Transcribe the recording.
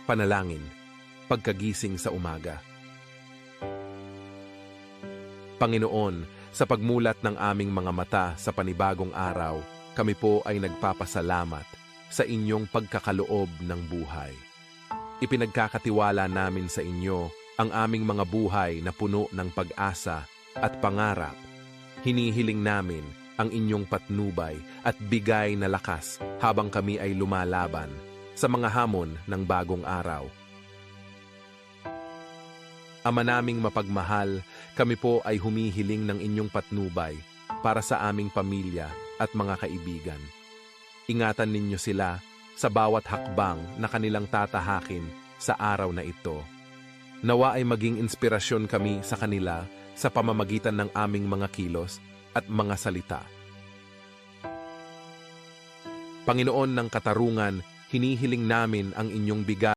Panalangin, pagkagising sa umaga. Panginoon, sa pagmulat ng aming mga mata sa panibagong araw, kami po ay nagpapasalamat sa inyong pagkakaloob ng buhay. Ipinagkakatiwala namin sa inyo ang aming mga buhay na puno ng pag-asa at pangarap. Hinihiling namin ang inyong patnubay at bigay na lakas habang kami ay lumalaban sa mga hamon ng bagong araw. Ama naming mapagmahal, kami po ay humihiling ng inyong patnubay para sa aming pamilya at mga kaibigan. Ingatan ninyo sila sa bawat hakbang na kanilang tatahakin sa araw na ito. Nawa ay maging inspirasyon kami sa kanila sa pamamagitan ng aming mga kilos at mga salita. Panginoon ng katarungan, hinihiling namin ang inyong bigay